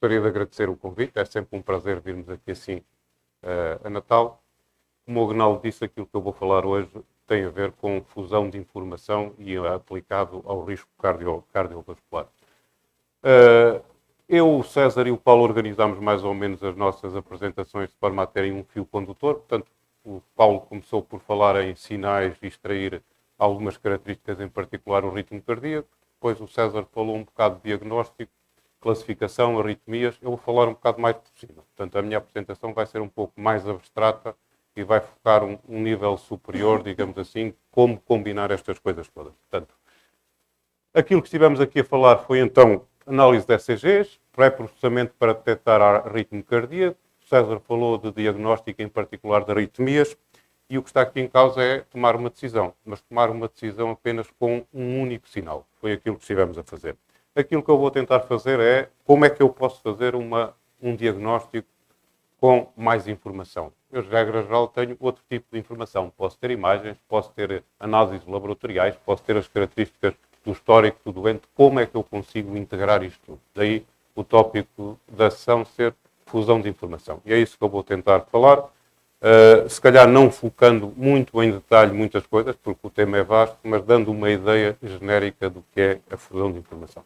gostaria de agradecer o convite. É sempre um prazer virmos aqui assim a Natal. Como o Agnaldo disse, aquilo que eu vou falar hoje tem a ver com fusão de informação e aplicado ao risco cardiovascular. Eu, o César e o Paulo organizámos mais ou menos as nossas apresentações de forma a terem um fio condutor. Portanto, o Paulo começou por falar em sinais e extrair algumas características, em particular o ritmo cardíaco. Depois o César falou um bocado de diagnóstico, classificação, arritmias. Eu vou falar um bocado mais por cima. Portanto, a minha apresentação vai ser um pouco mais abstrata e vai focar um nível superior, digamos assim, como combinar estas coisas todas. Portanto, aquilo que estivemos aqui a falar foi então análise de ECGs, pré-processamento para detectar ritmo cardíaco. O César falou de diagnóstico, em particular de arritmias, e o que está aqui em causa é tomar uma decisão, mas tomar uma decisão apenas com um único sinal. Foi aquilo que estivemos a fazer. Aquilo que eu vou tentar fazer é como é que eu posso fazer um diagnóstico com mais informação. Eu, de regra geral, tenho outro tipo de informação. Posso ter imagens, posso ter análises laboratoriais, posso ter as características do histórico do doente. Como é que eu consigo integrar isto tudo? Daí o tópico da sessão ser fusão de informação. E é isso que eu vou tentar falar. Se calhar não focando muito em detalhe muitas coisas, porque o tema é vasto, mas dando uma ideia genérica do que é a fusão de informação.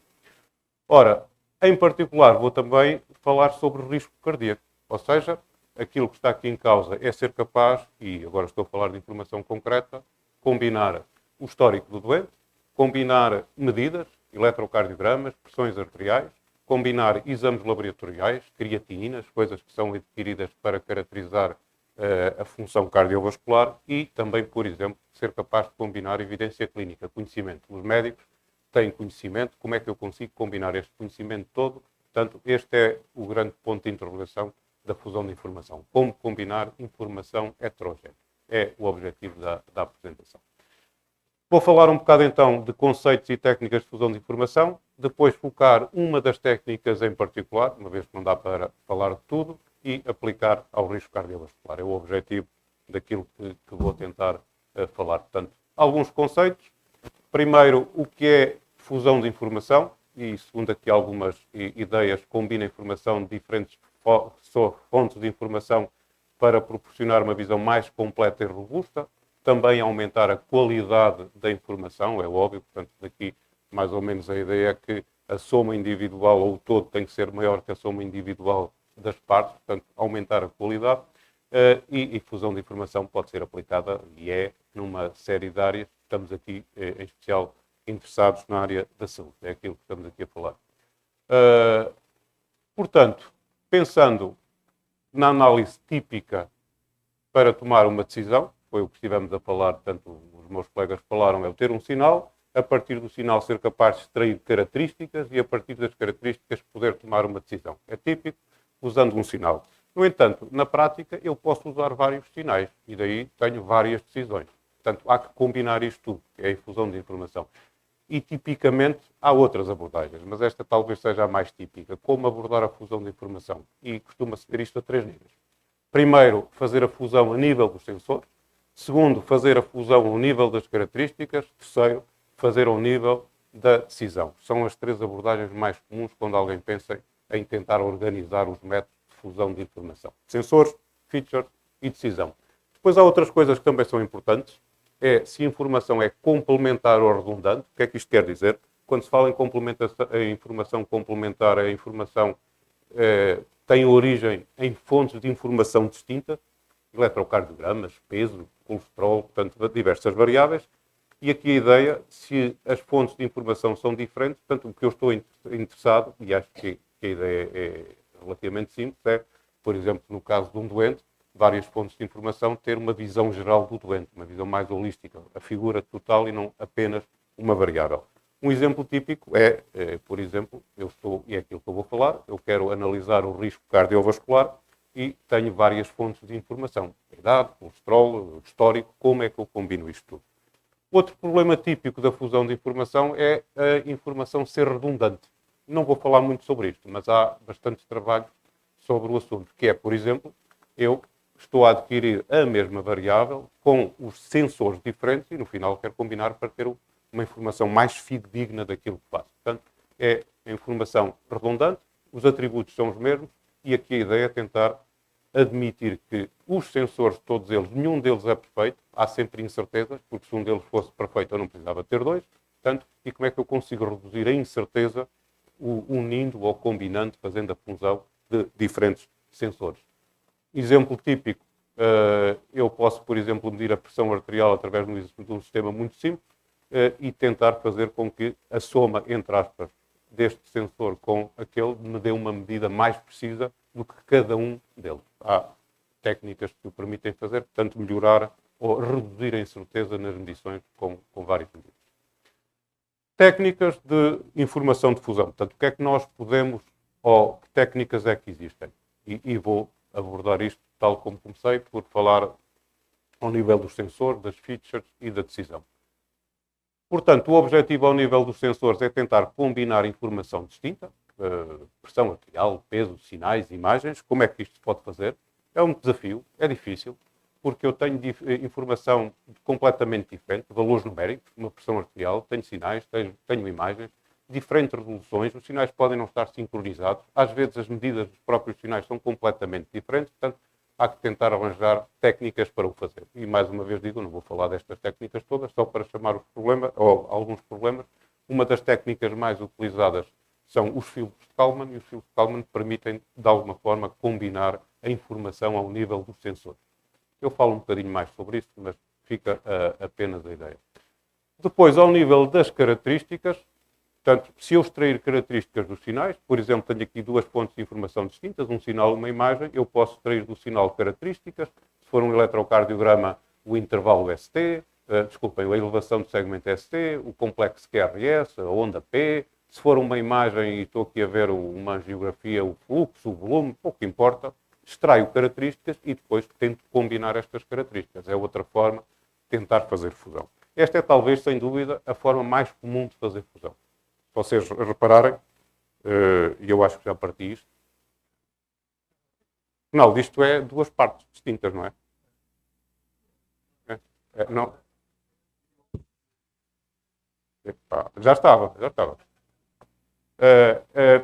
Ora, em particular, vou também falar sobre o risco cardíaco. Ou seja, aquilo que está aqui em causa é ser capaz, e agora estou a falar de informação concreta, combinar o histórico do doente, combinar medidas, eletrocardiogramas, pressões arteriais, combinar exames laboratoriais, creatininas, coisas que são adquiridas para caracterizar a função cardiovascular e também, por exemplo, ser capaz de combinar evidência clínica, conhecimento. Os médicos têm conhecimento, como é que eu consigo combinar este conhecimento todo? Portanto, este é o grande ponto de interrogação da fusão de informação. Como combinar informação heterogénea. É o objetivo da apresentação. Vou falar um bocado então de conceitos e técnicas de fusão de informação, depois focar uma das técnicas em particular, uma vez que não dá para falar de tudo, e aplicar ao risco cardiovascular. É o objetivo daquilo que vou tentar falar. Portanto, alguns conceitos. Primeiro, o que é fusão de informação, e segundo aqui algumas ideias, combina informação de diferentes fontes de informação para proporcionar uma visão mais completa e robusta, também aumentar a qualidade da informação, é óbvio, portanto, daqui mais ou menos a ideia é que a soma individual ou o todo tem que ser maior que a soma individual das partes, portanto, aumentar a qualidade, e fusão de informação pode ser aplicada e é numa série de áreas. Estamos aqui, em especial, interessados na área da saúde, é aquilo que estamos aqui a falar. Portanto, pensando na análise típica para tomar uma decisão, foi o que estivemos a falar, tanto os meus colegas falaram, é o ter um sinal, a partir do sinal ser capaz de extrair características e a partir das características poder tomar uma decisão. É típico, usando um sinal. No entanto, na prática, eu posso usar vários sinais e daí tenho várias decisões. Portanto, há que combinar isto tudo, que é a infusão de informação. E, tipicamente, há outras abordagens, mas esta talvez seja a mais típica. Como abordar a fusão de informação? E costuma-se ver isto a três níveis. Primeiro, fazer a fusão a nível dos sensores. Segundo, fazer a fusão ao nível das características. Terceiro, fazer ao nível da decisão. São as três abordagens mais comuns quando alguém pensa em tentar organizar os métodos de fusão de informação. Sensores, features e decisão. Depois há outras coisas que também são importantes. É se a informação é complementar ou redundante. O que é que isto quer dizer? Quando se fala em informação complementar, a informação tem origem em fontes de informação distintas, eletrocardiogramas, peso, colesterol, portanto, diversas variáveis. E aqui a ideia, se as fontes de informação são diferentes, portanto, o que eu estou interessado, e acho que a ideia é relativamente simples, é, por exemplo, no caso de um doente, várias fontes de informação, ter uma visão geral do doente, uma visão mais holística, a figura total e não apenas uma variável. Um exemplo típico por exemplo, e é aquilo que eu vou falar, eu quero analisar o risco cardiovascular e tenho várias fontes de informação, a idade, colesterol, o histórico, como é que eu combino isto tudo? Outro problema típico da fusão de informação é a informação ser redundante. Não vou falar muito sobre isto, mas há bastantes trabalhos sobre o assunto, que é, por exemplo, eu estou a adquirir a mesma variável com os sensores diferentes e no final quero combinar para ter uma informação mais fidedigna daquilo que faço. Portanto, é a informação redundante, os atributos são os mesmos e aqui a ideia é tentar admitir que os sensores, todos eles, nenhum deles é perfeito, há sempre incertezas, porque se um deles fosse perfeito eu não precisava ter dois, portanto, e como é que eu consigo reduzir a incerteza unindo ou combinando, fazendo a fusão de diferentes sensores. Exemplo típico, eu posso, por exemplo, medir a pressão arterial através de um sistema muito simples e tentar fazer com que a soma, entre aspas, deste sensor com aquele me dê uma medida mais precisa do que cada um deles. Há técnicas que o permitem fazer, portanto, melhorar ou reduzir a incerteza nas medições com várias medidas. Técnicas de informação de fusão. Portanto, o que é que nós podemos, ou que técnicas é que existem? E vou abordar isto tal como comecei, por falar ao nível dos sensores, das features e da decisão. Portanto, o objetivo ao nível dos sensores é tentar combinar informação distinta, pressão arterial, peso, sinais, imagens. Como é que isto se pode fazer? É um desafio, é difícil, porque eu tenho informação completamente diferente, valores numéricos, uma pressão arterial, tenho sinais, tenho imagens, diferentes resoluções, os sinais podem não estar sincronizados, às vezes as medidas dos próprios sinais são completamente diferentes, portanto, há que tentar arranjar técnicas para o fazer. E mais uma vez digo, não vou falar destas técnicas todas, só para chamar os problemas, ou alguns problemas. Uma das técnicas mais utilizadas são os filtros de Kalman, e os filtros de Kalman permitem, de alguma forma, combinar a informação ao nível dos sensores. Eu falo um bocadinho mais sobre isso, mas fica apenas a ideia. Depois, ao nível das características, portanto, se eu extrair características dos sinais, por exemplo, tenho aqui duas fontes de informação distintas, um sinal e uma imagem, eu posso extrair do sinal características, se for um eletrocardiograma, o intervalo ST, a elevação do segmento ST, o complexo QRS, a onda P, se for uma imagem e estou aqui a ver uma angiografia, o fluxo, o volume, pouco importa, extraio características e depois tento combinar estas características. É outra forma de tentar fazer fusão. Esta é talvez, sem dúvida, a forma mais comum de fazer fusão. Se vocês repararem, e eu acho que já parti isto, afinal, disto é duas partes distintas, não é? Não. Epá, já estava.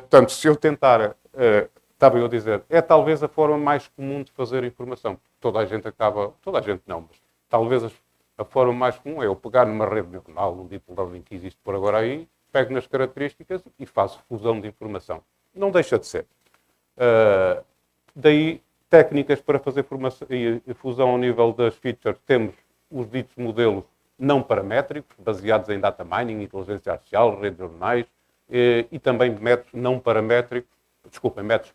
Portanto, se eu tentar, estava eu a dizer, é talvez a forma mais comum de fazer informação. Toda a gente não, mas talvez a forma mais comum é eu pegar numa rede neuronal, num deep learning que existe por agora aí, pego nas características e faço fusão de informação. Não deixa de ser. Daí, técnicas para fazer fusão ao nível das features, temos os ditos modelos não paramétricos, baseados em data mining, inteligência artificial, redes neuronais, e também métodos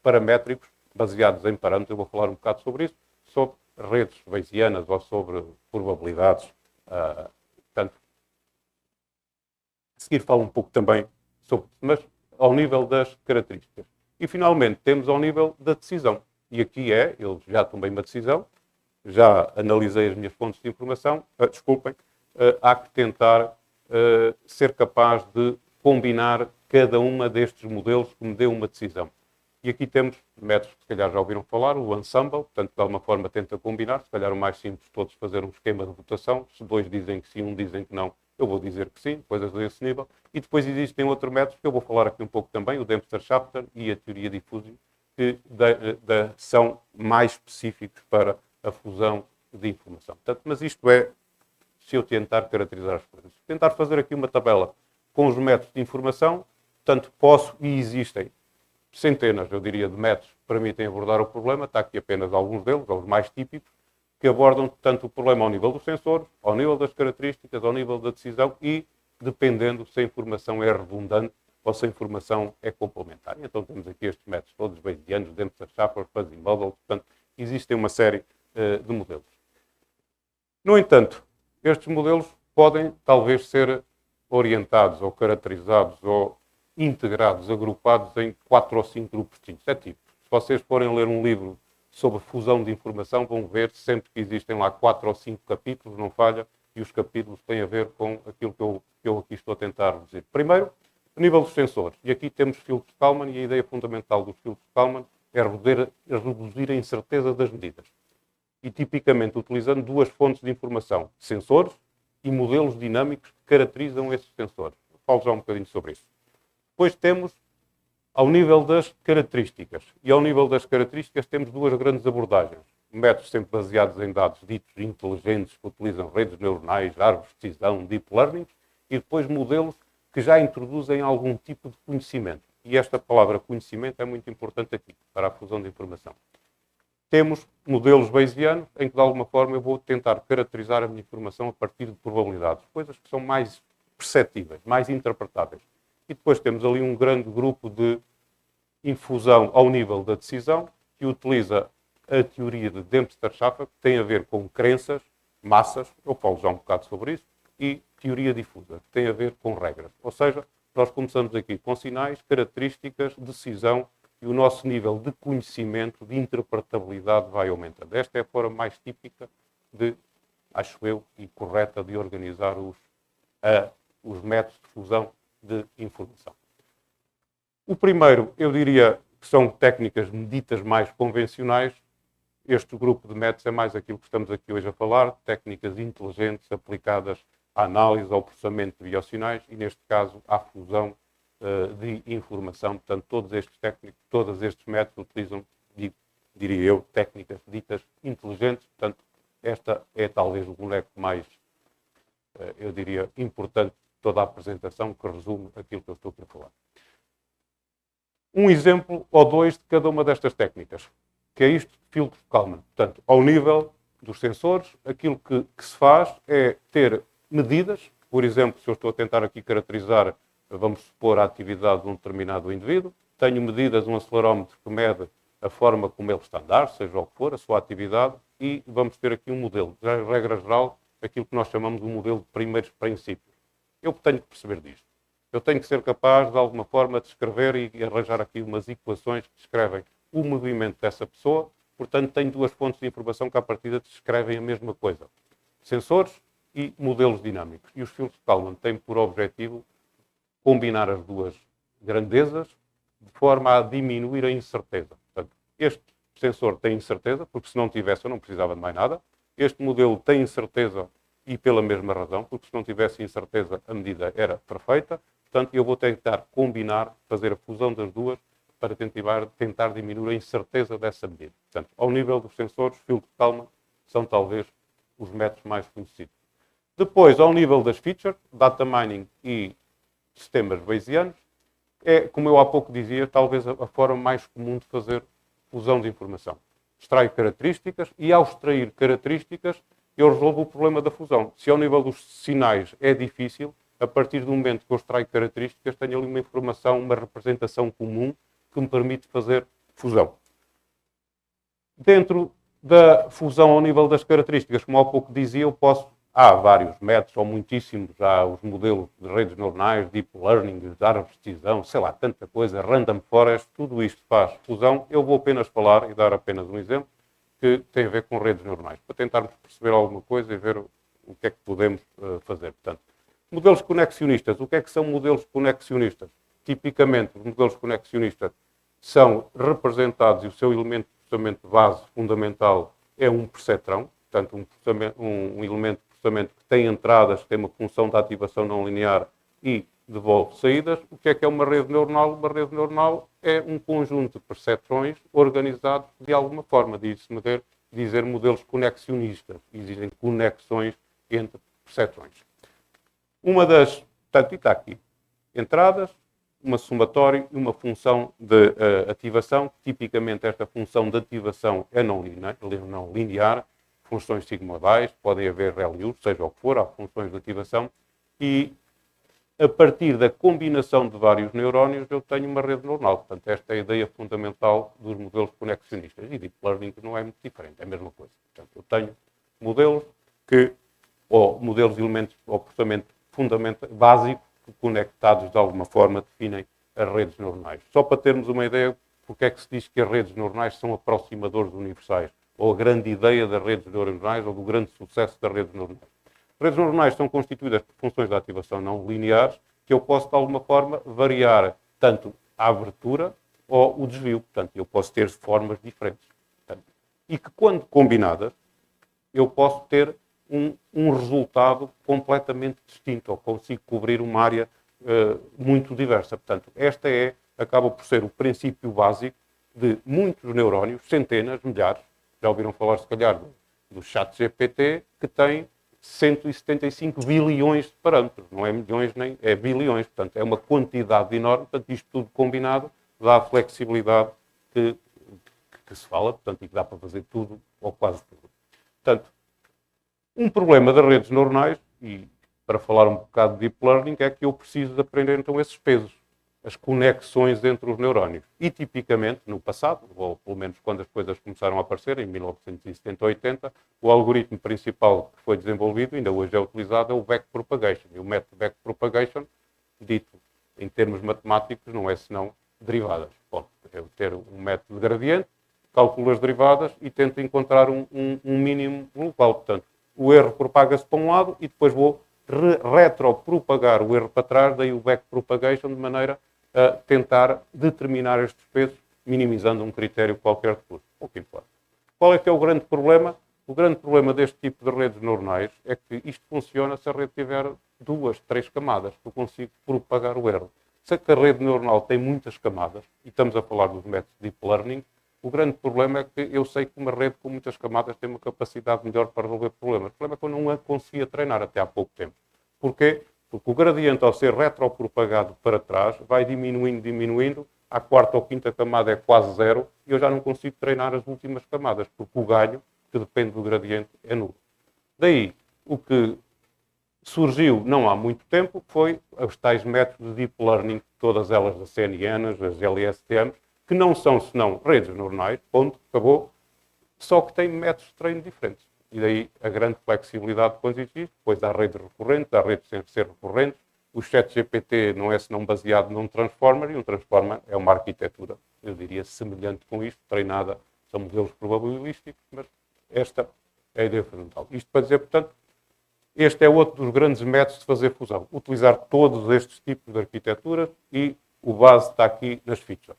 paramétricos, baseados em parâmetros. Eu vou falar um bocado sobre isso, sobre redes bayesianas ou sobre probabilidades. Portanto, a seguir falo um pouco também sobre isso, mas ao nível das características. E, finalmente, temos ao nível da decisão. E aqui eu já tomei uma decisão, já analisei as minhas fontes de informação, há que tentar ser capaz de combinar cada uma destes modelos que me dê uma decisão. E aqui temos métodos que se calhar já ouviram falar, o ensemble, portanto, de alguma forma tenta combinar, se calhar o mais simples de todos fazer um esquema de votação, se dois dizem que sim, um dizem que não, eu vou dizer que sim, coisas desse nível. E depois existem outros métodos que eu vou falar aqui um pouco também, o Dempster-Shafter e a teoria difusa, que são mais específicos para a fusão de informação. Portanto, mas isto é se eu tentar caracterizar as coisas. Tentar fazer aqui uma tabela com os métodos de informação, portanto, posso e existem centenas, eu diria, de métodos que permitem abordar o problema. Está aqui apenas alguns deles, os mais típicos, que abordam tanto o problema ao nível dos sensores, ao nível das características, ao nível da decisão e dependendo se a informação é redundante ou se a informação é complementar. Então temos aqui estes métodos todos bayesianos, Dempster-Shaffer, Fuzzy Model, portanto, existem uma série de modelos. No entanto, estes modelos podem talvez ser orientados ou caracterizados ou integrados, agrupados em 4 ou 5 grupos distintos. É tipo, se vocês forem ler um livro sobre fusão de informação, vão ver sempre que existem lá 4 ou 5 capítulos, não falha, e os capítulos têm a ver com aquilo que eu aqui estou a tentar reduzir. Primeiro, a nível dos sensores. E aqui temos filtros de Kalman, e a ideia fundamental dos filtros de Kalman é reduzir a incerteza das medidas. E tipicamente utilizando duas fontes de informação, sensores e modelos dinâmicos que caracterizam esses sensores. Falo já um bocadinho sobre isso. Depois temos Ao nível das características. E ao nível das características temos duas grandes abordagens. Métodos sempre baseados em dados ditos inteligentes, que utilizam redes neuronais, árvores de decisão, deep learning, e depois modelos que já introduzem algum tipo de conhecimento. E esta palavra conhecimento é muito importante aqui, para a fusão de informação. Temos modelos bayesianos, em que de alguma forma eu vou tentar caracterizar a minha informação a partir de probabilidades, coisas que são mais perceptíveis, mais interpretáveis. E depois temos ali um grande grupo de infusão ao nível da decisão, que utiliza a teoria de Dempster-Shafer, que tem a ver com crenças, massas, eu falo já um bocado sobre isso, e teoria difusa, que tem a ver com regras. Ou seja, nós começamos aqui com sinais, características, decisão, e o nosso nível de conhecimento, de interpretabilidade vai aumentando. Esta é a forma mais típica de, acho eu, e correta de organizar os métodos de fusão de informação. O primeiro, eu diria que são técnicas ditas mais convencionais. Este grupo de métodos é mais aquilo que estamos aqui hoje a falar, técnicas inteligentes aplicadas à análise, ao processamento de biosinais e, neste caso, à fusão de informação. Portanto, todos estes métodos utilizam, diria eu, técnicas ditas inteligentes. Portanto, esta é talvez o boneco mais, eu diria, importante de toda a apresentação, que resume aquilo que eu estou aqui a falar. Um exemplo ou dois de cada uma destas técnicas, que é isto de filtro de Kalman. Portanto, ao nível dos sensores, aquilo que se faz é ter medidas. Por exemplo, se eu estou a tentar aqui caracterizar, vamos supor, a atividade de um determinado indivíduo, tenho medidas, um acelerómetro que mede a forma como ele está a andar, seja o que for, a sua atividade, e vamos ter aqui um modelo. Já, em regra geral, aquilo que nós chamamos de um modelo de primeiros princípios. Eu tenho que perceber disto. Eu tenho que ser capaz, de alguma forma, de escrever e arranjar aqui umas equações que descrevem o movimento dessa pessoa. Portanto, tenho duas fontes de informação que, à partida, descrevem a mesma coisa. Sensores e modelos dinâmicos. E os filtros de Kalman têm por objetivo combinar as duas grandezas de forma a diminuir a incerteza. Portanto, este sensor tem incerteza, porque se não tivesse eu não precisava de mais nada. Este modelo tem incerteza e pela mesma razão, porque se não tivesse incerteza a medida era perfeita. Portanto, eu vou tentar combinar, fazer a fusão das duas para tentar diminuir a incerteza dessa medida. Portanto, ao nível dos sensores, filtro de Kalman são talvez os métodos mais conhecidos. Depois, ao nível das features, data mining e sistemas bayesianos, é, como eu há pouco dizia, talvez a forma mais comum de fazer fusão de informação. Extraio características e, ao extrair características, eu resolvo o problema da fusão. Se ao nível dos sinais é difícil, a partir do momento que eu extraio características, tenho ali uma informação, uma representação comum que me permite fazer fusão. Dentro da fusão ao nível das características, como há pouco dizia, há vários métodos, ou muitíssimos, há os modelos de redes neuronais, deep learning, de árvores de decisão, sei lá, tanta coisa, random forest, tudo isto faz fusão. Eu vou apenas falar e dar apenas um exemplo que tem a ver com redes neuronais, para tentarmos perceber alguma coisa e ver o que é que podemos fazer. Portanto, modelos conexionistas. O que é que são modelos conexionistas? Tipicamente, os modelos conexionistas são representados e o seu elemento de processamento de base fundamental é um perceptrão, portanto, um elemento de processamento que tem entradas, que tem uma função de ativação não linear e devolve saídas. O que é uma rede neuronal? Uma rede neuronal é um conjunto de perceptrões organizados de alguma forma. Dizer modelos conexionistas. Existem conexões entre perceptrões. Portanto, está aqui, entradas, uma somatório e uma função de ativação. Tipicamente, esta função de ativação é não linear. Funções sigmoidais, podem haver ReLU, seja o que for, há funções de ativação. E, a partir da combinação de vários neurónios, eu tenho uma rede neuronal. Portanto, esta é a ideia fundamental dos modelos conexionistas. E Deep Learning não é muito diferente, é a mesma coisa. Portanto, eu tenho modelos modelos de elementos, ou processamento básico, que conectados de alguma forma definem as redes neuronais. Só para termos uma ideia, porque é que se diz que as redes neuronais são aproximadores universais, ou a grande ideia das redes neuronais, ou do grande sucesso das redes neuronais. Redes neuronais são constituídas por funções de ativação não lineares, que eu posso, de alguma forma, variar tanto a abertura ou o desvio. Portanto, eu posso ter formas diferentes. Portanto, e que, quando combinadas, eu posso ter um resultado completamente distinto, ou consigo cobrir uma área muito diversa. Portanto, esta é acaba por ser o princípio básico de muitos neurónios, centenas, milhares. Já ouviram falar, se calhar, do chat GPT, que tem 175 bilhões de parâmetros. Não é milhões, nem é bilhões. Portanto, é uma quantidade enorme. Portanto, isto tudo combinado dá a flexibilidade que se fala, portanto, e que dá para fazer tudo, ou quase tudo. Portanto, um problema das redes neuronais, e para falar um bocado de Deep Learning, é que eu preciso de aprender, então, esses pesos, as conexões entre os neurónios. E, tipicamente, no passado, ou pelo menos quando as coisas começaram a aparecer, em 1970, 80, o algoritmo principal que foi desenvolvido, ainda hoje é utilizado, é o backpropagation. E o método backpropagation, dito em termos matemáticos, não é senão derivadas. Pode ter um método de gradiente, calculo as derivadas e tento encontrar um mínimo local. Portanto, o erro propaga-se para um lado e depois vou retropropagar o erro para trás, daí o backpropagation, de maneira a tentar determinar estes pesos, minimizando um critério qualquer de custo. O que importa. Qual é que é o grande problema? O grande problema deste tipo de redes neuronais é que isto funciona se a rede tiver 2, 3 camadas, que eu consigo propagar o erro. Se a rede neuronal tem muitas camadas, e estamos a falar dos métodos de Deep Learning, o grande problema é que eu sei que uma rede com muitas camadas tem uma capacidade melhor para resolver problemas. O problema é que eu não a conseguia treinar até há pouco tempo. Porquê? Porque o gradiente, ao ser retropropagado para trás, vai diminuindo, à quarta ou quinta camada é quase zero, e eu já não consigo treinar as últimas camadas, porque o ganho, que depende do gradiente, é nulo. Daí, o que surgiu não há muito tempo foi os tais métodos de Deep Learning, todas elas das CNNs, as LSTMs, que não são senão redes neuronais, ponto, acabou, só que têm métodos de treino diferentes. E daí a grande flexibilidade quando existe, depois há redes recorrentes, há redes sem ser recorrentes. O chat GPT não é senão baseado num transformer, e um transformer é uma arquitetura, eu diria, semelhante com isto, treinada, são modelos probabilísticos, mas esta é a ideia fundamental. Isto para dizer, portanto, este é outro dos grandes métodos de fazer fusão. Utilizar todos estes tipos de arquiteturas e o base está aqui nas features.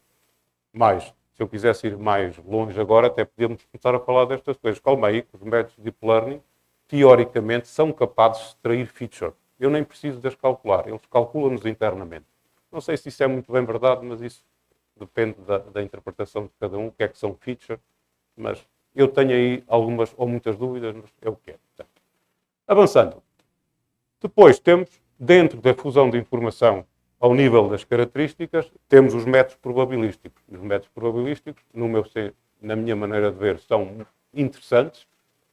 Mas, se eu quisesse ir mais longe agora, até podíamos começar a falar destas coisas. Calma aí, que os métodos de Deep Learning, teoricamente, são capazes de extrair feature. Eu nem preciso de as calcular, eles calculam-nos internamente. Não sei se isso é muito bem verdade, mas isso depende da interpretação de cada um, o que é que são feature, mas eu tenho aí algumas ou muitas dúvidas, mas é o que é. Portanto, avançando. Depois temos, dentro da fusão de informação ao nível das características, temos os métodos probabilísticos. Os métodos probabilísticos, na minha maneira de ver, são interessantes,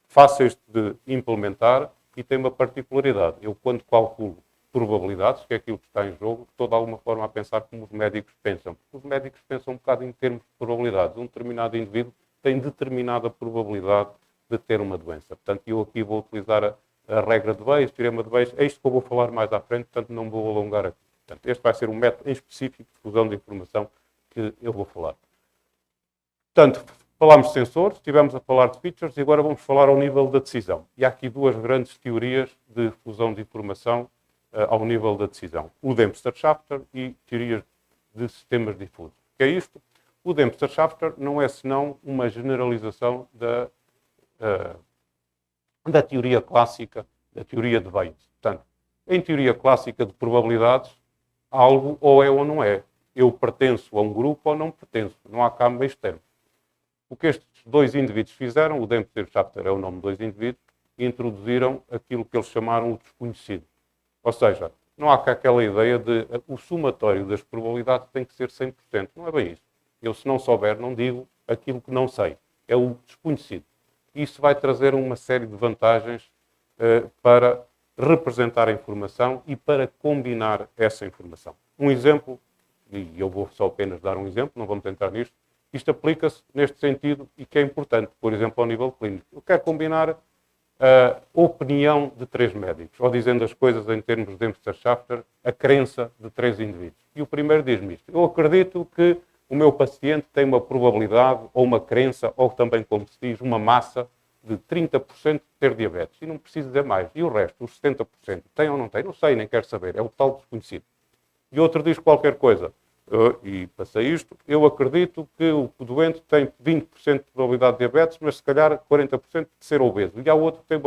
fáceis de implementar e têm uma particularidade. Eu, quando calculo probabilidades, que é aquilo que está em jogo, estou de alguma forma a pensar como os médicos pensam. Porque os médicos pensam um bocado em termos de probabilidades. Um determinado indivíduo tem determinada probabilidade de ter uma doença. Portanto, eu aqui vou utilizar a regra de Bayes, teorema de Bayes. É isto que eu vou falar mais à frente, portanto não vou alongar aqui. Portanto, este vai ser um método em específico de fusão de informação que eu vou falar. Portanto, falámos de sensores, estivemos a falar de features e agora vamos falar ao nível da decisão. E há aqui duas grandes teorias de fusão de informação ao nível da decisão. O Dempster-Shafter e teorias de sistemas difusos. O que é isto? O Dempster-Shafter não é senão uma generalização da teoria clássica, da teoria de Bayes. Portanto, em teoria clássica de probabilidades, algo ou é ou não é. Eu pertenço a um grupo ou não pertenço. Não há cá meios termos. O que estes dois indivíduos fizeram, o Dempster-Shafter é o nome de dois indivíduos, introduziram aquilo que eles chamaram o desconhecido. Ou seja, não há cá aquela ideia de o somatório das probabilidades tem que ser 100%. Não é bem isso. Eu, se não souber, não digo aquilo que não sei. É o desconhecido. Isso vai trazer uma série de vantagens para representar a informação e para combinar essa informação. Um exemplo, e eu vou só apenas dar um exemplo, não vamos entrar nisto, isto aplica-se neste sentido e que é importante, por exemplo, ao nível clínico. Eu quero combinar a opinião de 3 médicos, ou dizendo as coisas em termos de Dempster-Shafter, a crença de 3 indivíduos. E o primeiro diz-me isto: eu acredito que o meu paciente tem uma probabilidade, ou uma crença, ou também, como se diz, uma massa de 30% de ter diabetes. E não preciso dizer mais. E o resto, os 70%, tem ou não tem? Não sei, nem quero saber. É o tal desconhecido. E outro diz qualquer coisa. E passei isto. Eu acredito que o doente tem 20% de probabilidade de diabetes, mas se calhar 40% de ser obeso. E há outro que tem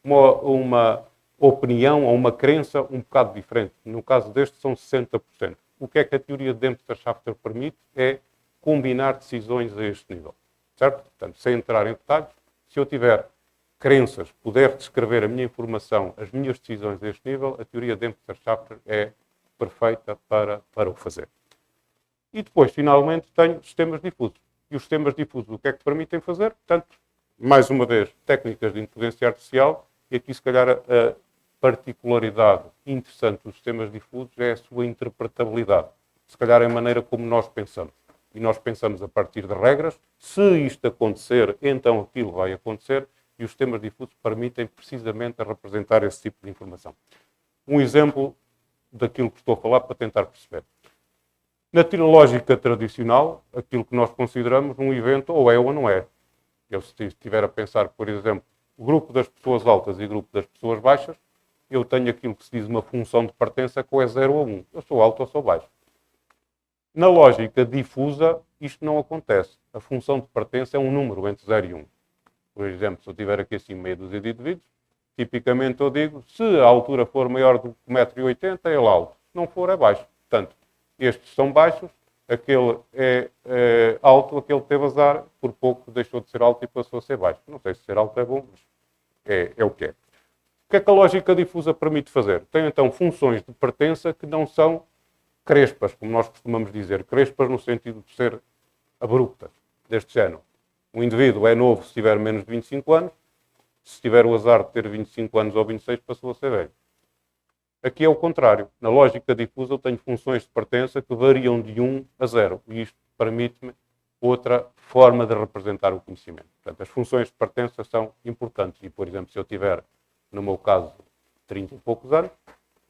uma opinião ou uma crença um bocado diferente. No caso deste, são 60%. o que é que a teoria de Dempster-Shafter permite é combinar decisões a este nível. Certo? Portanto, sem entrar em detalhes, se eu tiver crenças, puder descrever a minha informação, as minhas decisões a este nível, a teoria de Dempster-Shafter é perfeita para o fazer. E depois, finalmente, tenho sistemas difusos. E os sistemas difusos, o que é que permitem fazer? Portanto, mais uma vez, técnicas de inteligência artificial, e aqui, se calhar, a particularidade interessante dos sistemas difusos é a sua interpretabilidade. Se calhar é a maneira como nós pensamos. E nós pensamos a partir de regras. Se isto acontecer, então aquilo vai acontecer. E os sistemas difusos permitem precisamente representar esse tipo de informação. Um exemplo daquilo que estou a falar para tentar perceber. Na lógica tradicional, aquilo que nós consideramos um evento ou é ou não é. Eu, se estiver a pensar, por exemplo, o grupo das pessoas altas e o grupo das pessoas baixas, eu tenho aquilo que se diz uma função de pertença que ou é 0 ou 1. Eu sou alto ou sou baixo. Na lógica difusa, isto não acontece. A função de pertença é um número entre 0 e 1. Por exemplo, se eu tiver aqui assim meia dúzia de indivíduos, tipicamente eu digo, se a altura for maior do que 1,80 m, é ele alto. Se não for, é baixo. Portanto, estes são baixos, aquele é alto, aquele teve azar, por pouco deixou de ser alto e passou a ser baixo. Não sei se ser alto é bom, mas é o que é. O que é que a lógica difusa permite fazer? Tem então funções de pertença que não são crespas, como nós costumamos dizer. Crespas no sentido de ser abruptas, deste género. O indivíduo é novo se tiver menos de 25 anos, se tiver o azar de ter 25 anos ou 26, passou a ser velho. Aqui é o contrário. Na lógica difusa eu tenho funções de pertença que variam de 1 a 0. E isto permite-me outra forma de representar o conhecimento. Portanto, as funções de pertença são importantes. E, por exemplo, se eu tiver, no meu caso, 30 e poucos anos,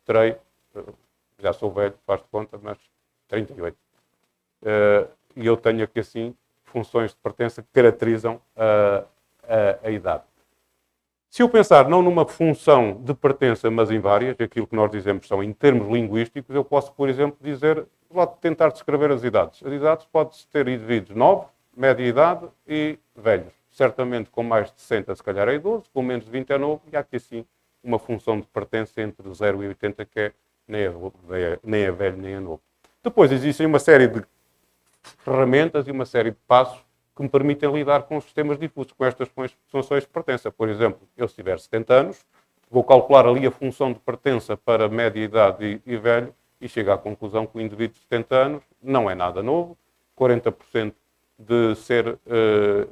terei, já sou velho, faz de conta, mas 38. E eu tenho aqui, assim, funções de pertença que caracterizam a idade. Se eu pensar não numa função de pertença, mas em várias, aquilo que nós dizemos são em termos linguísticos, eu posso, por exemplo, dizer, vou tentar descrever as idades. As idades pode-se ter indivíduos novos, média idade e velhos. Certamente com mais de 60 se calhar é idoso, com menos de 20 é novo, e há aqui assim uma função de pertença entre 0 e 80 que nem é velho nem é novo. Depois existem uma série de ferramentas e uma série de passos que me permitem lidar com os sistemas difusos, com estas funções de pertença. Por exemplo, eu se tiver 70 anos, vou calcular ali a função de pertença para média idade e velho e chego à conclusão que o indivíduo de 70 anos não é nada novo, 40% de ser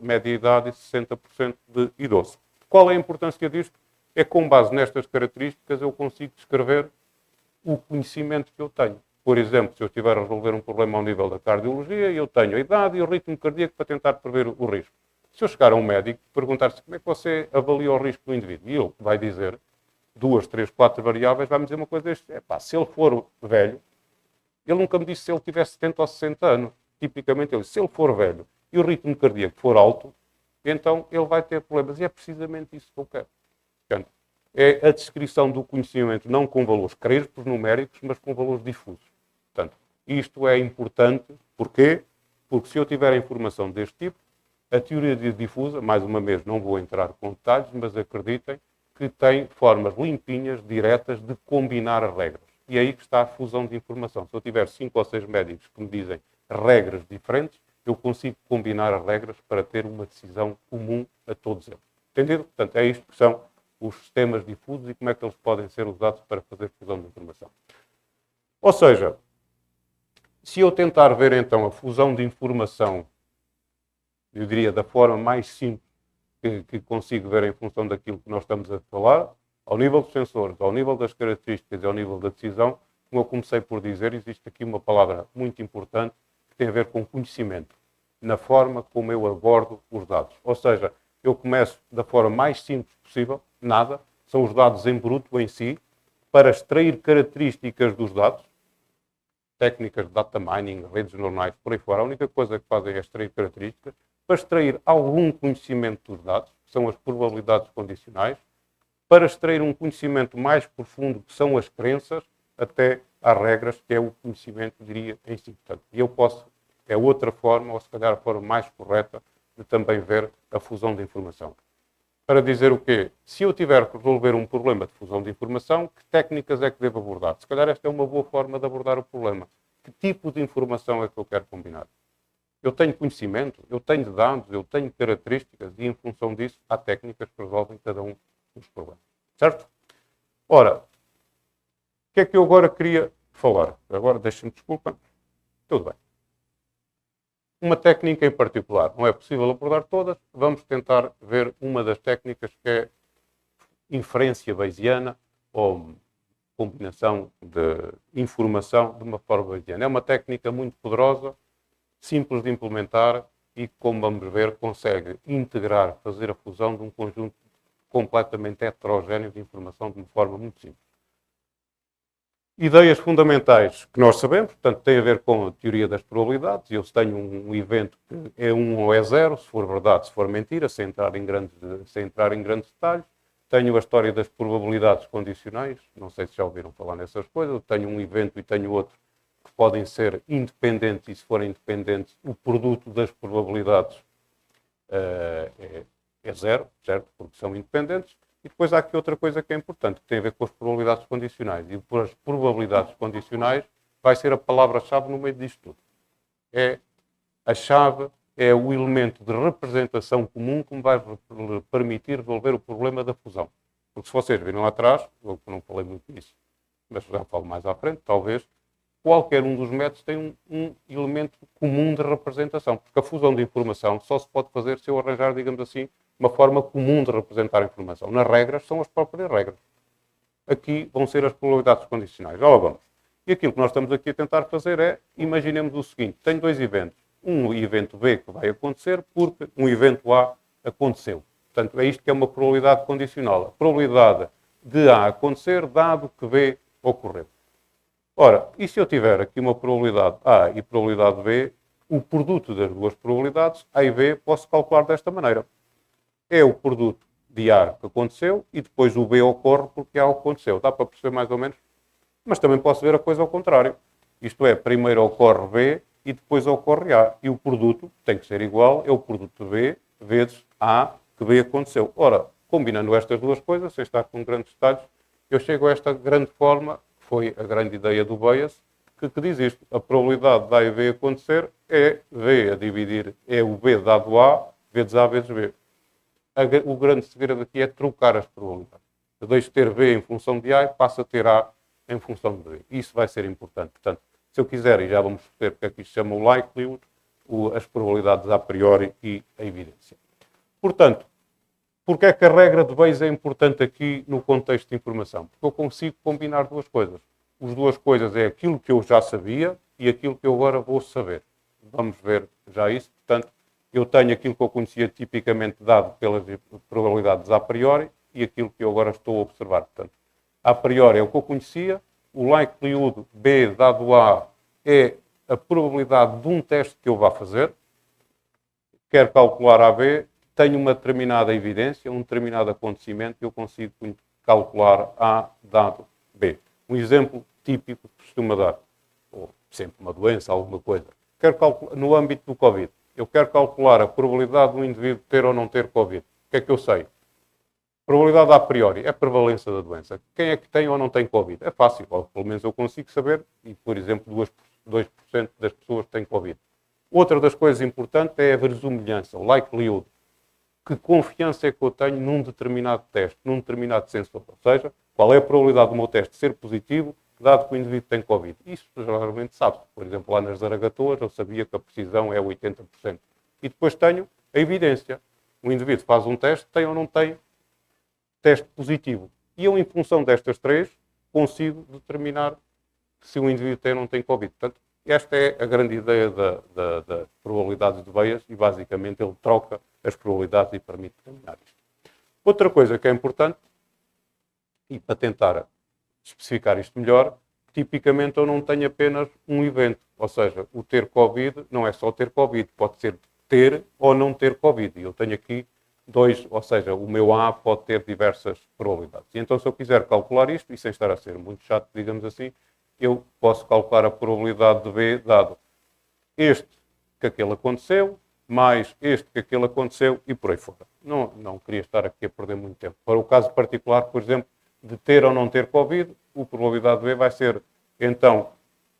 média idade e 60% de idoso. Qual é a importância disto? É com base nestas características eu consigo descrever o conhecimento que eu tenho. Por exemplo, se eu estiver a resolver um problema ao nível da cardiologia, eu tenho a idade e o ritmo cardíaco para tentar prever o risco. Se eu chegar a um médico e perguntar-se como é que você avalia o risco do indivíduo, e ele vai dizer 2, 3, 4 variáveis, vai-me dizer uma coisa deste. Se ele for velho, ele nunca me disse se ele tiver 70 ou 60 anos. Tipicamente ele diz, se ele for velho e o ritmo cardíaco for alto, então ele vai ter problemas. E é precisamente isso que eu quero. Portanto, é a descrição do conhecimento não com valores crespos, numéricos, mas com valores difusos. Portanto, isto é importante. Porquê? Porque se eu tiver informação deste tipo, a teoria difusa, mais uma vez, não vou entrar com detalhes, mas acreditem que tem formas limpinhas, diretas, de combinar as regras. E é aí que está a fusão de informação. Se eu tiver 5 ou 6 médicos que me dizem regras diferentes, eu consigo combinar as regras para ter uma decisão comum a todos eles. Entendido? Portanto, é isto que são os sistemas difusos e como é que eles podem ser usados para fazer fusão de informação. Ou seja, se eu tentar ver então a fusão de informação, eu diria da forma mais simples que consigo ver em função daquilo que nós estamos a falar, ao nível dos sensores, ao nível das características e ao nível da decisão, como eu comecei por dizer, existe aqui uma palavra muito importante que tem a ver com conhecimento, na forma como eu abordo os dados. Ou seja, eu começo da forma mais simples possível, nada, são os dados em bruto em si, para extrair características dos dados, técnicas de data mining, redes neuronais, por aí fora. A única coisa que fazem é extrair características, para extrair algum conhecimento dos dados, que são as probabilidades condicionais, para extrair um conhecimento mais profundo, que são as crenças, até às regras, que é o conhecimento, diria, em si. Portanto, eu posso, é outra forma, ou se calhar a forma mais correta, de também ver a fusão de informação. Para dizer o quê? Se eu tiver que resolver um problema de fusão de informação, que técnicas é que devo abordar? Se calhar esta é uma boa forma de abordar o problema. que tipo de informação é que eu quero combinar. Eu tenho conhecimento, eu tenho dados, eu tenho características e, em função disso, há técnicas que resolvem cada um dos problemas. Certo? Ora, o que é que eu agora queria falar? Agora, deixem-me desculpa. Tudo bem. Uma técnica em particular. Não é possível abordar todas. Vamos tentar ver uma das técnicas que é inferência bayesiana ou combinação de informação de uma forma bayesiana. É uma técnica muito poderosa, simples de implementar e, como vamos ver, consegue integrar, fazer a fusão de um conjunto completamente heterogéneo de informação de uma forma muito simples. Ideias fundamentais que nós sabemos, portanto, tem a ver com a teoria das probabilidades. Eu se tenho um evento que é 1 ou é 0, se for verdade, se for mentira, sem entrar em grandes detalhes. Tenho a história das probabilidades condicionais, não sei se já ouviram falar nessas coisas. Eu tenho um evento e tenho outro que podem ser independentes, e se forem independentes, o produto das probabilidades é 0, certo? Porque são independentes. E depois há aqui outra coisa que é importante, que tem a ver com as probabilidades condicionais. E por as probabilidades condicionais vai ser a palavra-chave no meio disto tudo. É a chave, é o elemento de representação comum que me vai permitir resolver o problema da fusão. Porque se vocês viram lá atrás, eu não falei muito nisso, mas já falo mais à frente, talvez, qualquer um dos métodos tem um elemento comum de representação. Porque a fusão de informação só se pode fazer se eu arranjar, digamos assim, uma forma comum de representar a informação. Nas regras, são as próprias regras. Aqui vão ser as probabilidades condicionais. Já lá vamos. E aquilo que nós estamos aqui a tentar fazer é, imaginemos o seguinte, tenho dois eventos. Um evento B que vai acontecer porque um evento A aconteceu. Portanto, é isto que é uma probabilidade condicional. A probabilidade de A acontecer, dado que B ocorreu. Ora, e se eu tiver aqui uma probabilidade A e probabilidade B, o produto das duas probabilidades, A e B, posso calcular desta maneira. É o produto de A que aconteceu e depois o B ocorre porque A aconteceu. Dá para perceber mais ou menos? Mas também posso ver a coisa ao contrário. Isto é, primeiro ocorre B e depois ocorre A. E o produto tem que ser igual, é o produto de B vezes A que B aconteceu. Ora, combinando estas duas coisas, sem estar com grandes detalhes, eu chego a esta grande forma, que foi a grande ideia do Bayes, que diz isto. A probabilidade de A e B acontecer é V a dividir, é o B dado A vezes A vezes B. O grande segredo aqui é trocar as probabilidades. Eu deixo de ter B em função de A e passo a ter A em função de B. Isso vai ser importante. Portanto, se eu quiser, e já vamos ver porque é que isto se chama o likelihood, as probabilidades a priori e a evidência. Portanto, porque é que a regra de Bayes é importante aqui no contexto de informação? Porque eu consigo combinar duas coisas. As duas coisas é aquilo que eu já sabia e aquilo que eu agora vou saber. Vamos ver já isso. Portanto, eu tenho aquilo que eu conhecia tipicamente dado pelas probabilidades a priori e aquilo que eu agora estou a observar. Portanto, a priori é o que eu conhecia, o likelihood B dado A é a probabilidade de um teste que eu vá fazer, quero calcular a B, tenho uma determinada evidência, um determinado acontecimento e eu consigo calcular A dado B. Um exemplo típico que costuma dar, ou sempre uma doença, alguma coisa. Quero calcular, no âmbito do Covid, eu quero calcular a probabilidade do indivíduo ter ou não ter Covid. O que é que eu sei? Probabilidade a priori é a prevalência da doença. Quem é que tem ou não tem Covid? É fácil, ou pelo menos eu consigo saber, e por exemplo 2% das pessoas têm Covid. Outra das coisas importantes é a verosimilhança, o likelihood. Que confiança é que eu tenho num determinado teste, num determinado sensor? Ou seja, qual é a probabilidade do meu teste ser positivo, dado que o indivíduo tem Covid? Isso geralmente sabe-se. Por exemplo, lá nas Zaragatoas eu sabia que a precisão é 80%. E depois tenho a evidência. O indivíduo faz um teste, tem ou não tem teste positivo. E eu, em função destas três, consigo determinar se o indivíduo tem ou não tem Covid. Portanto, esta é a grande ideia da probabilidade de Bayes e, basicamente, ele troca as probabilidades e permite determinar isto. Outra coisa que é importante, e para tentar especificar isto melhor, tipicamente eu não tenho apenas um evento. Ou seja, o ter Covid não é só ter Covid, pode ser ter ou não ter Covid. E eu tenho aqui dois, ou seja, o meu A pode ter diversas probabilidades. E então, se eu quiser calcular isto, e sem estar a ser muito chato, digamos assim, eu posso calcular a probabilidade de B dado este que aquele aconteceu, mais este que aquele aconteceu e por aí fora. Não queria estar aqui a perder muito tempo. Para o caso particular, por exemplo, de ter ou não ter Covid, a probabilidade de B vai ser, então,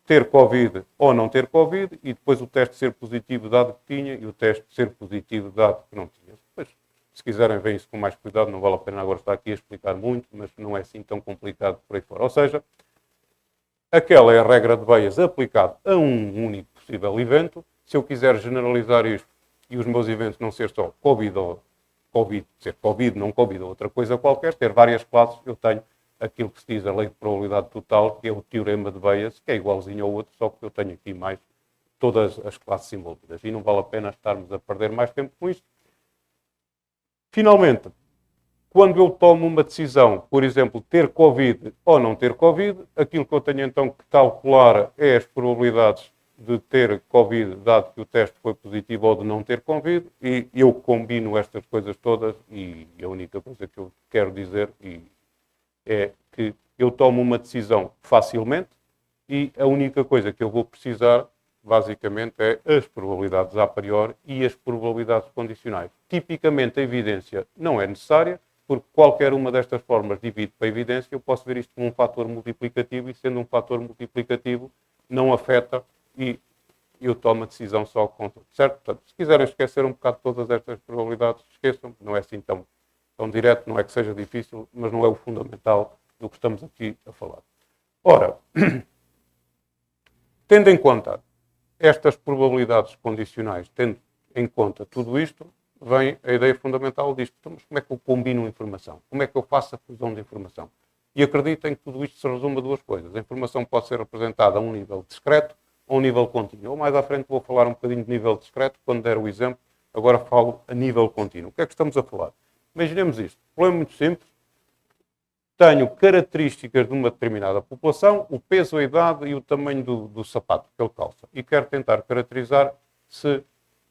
ter Covid ou não ter Covid, e depois o teste ser positivo dado que tinha e o teste ser positivo dado que não tinha. Depois, se quiserem ver isso com mais cuidado, não vale a pena agora estar aqui a explicar muito, mas não é assim tão complicado por aí fora. Ou seja, aquela é a regra de Bayes aplicada a um único possível evento. Se eu quiser generalizar isto e os meus eventos não ser só Covid ou Covid, ser Covid, não Covid ou outra coisa qualquer, ter várias classes, eu tenho aquilo que se diz a lei de probabilidade total, que é o teorema de Bayes, que é igualzinho ao outro, só que eu tenho aqui mais todas as classes envolvidas. E não vale a pena estarmos a perder mais tempo com isto. Finalmente, quando eu tomo uma decisão, por exemplo, ter Covid ou não ter Covid, aquilo que eu tenho então que calcular é as probabilidades de ter Covid, dado que o teste foi positivo, ou de não ter Covid, e eu combino estas coisas todas, e a única coisa que eu quero dizer é que eu tomo uma decisão facilmente, e a única coisa que eu vou precisar, basicamente, é as probabilidades a priori e as probabilidades condicionais. Tipicamente, a evidência não é necessária, porque qualquer uma destas formas divide para a evidência, eu posso ver isto como um fator multiplicativo, e sendo um fator multiplicativo, não afeta e eu tomo a decisão só com tudo, certo? Portanto, se quiserem esquecer um bocado todas estas probabilidades, esqueçam, não é assim tão direto, não é que seja difícil, mas não é o fundamental do que estamos aqui a falar. Ora, tendo em conta estas probabilidades condicionais, tendo em conta tudo isto, vem a ideia fundamental disto. Então, mas como é que eu combino informação? Como é que eu faço a fusão de informação? E acreditem que tudo isto se resume a duas coisas. A informação pode ser representada a um nível discreto ou a um nível contínuo. Ou mais à frente vou falar um bocadinho de nível discreto, quando der o exemplo. Agora falo a nível contínuo. O que é que estamos a falar? Imaginemos isto. Um problema muito simples. Tenho características de uma determinada população, o peso, a idade e o tamanho do sapato que ele calça. E quero tentar caracterizar se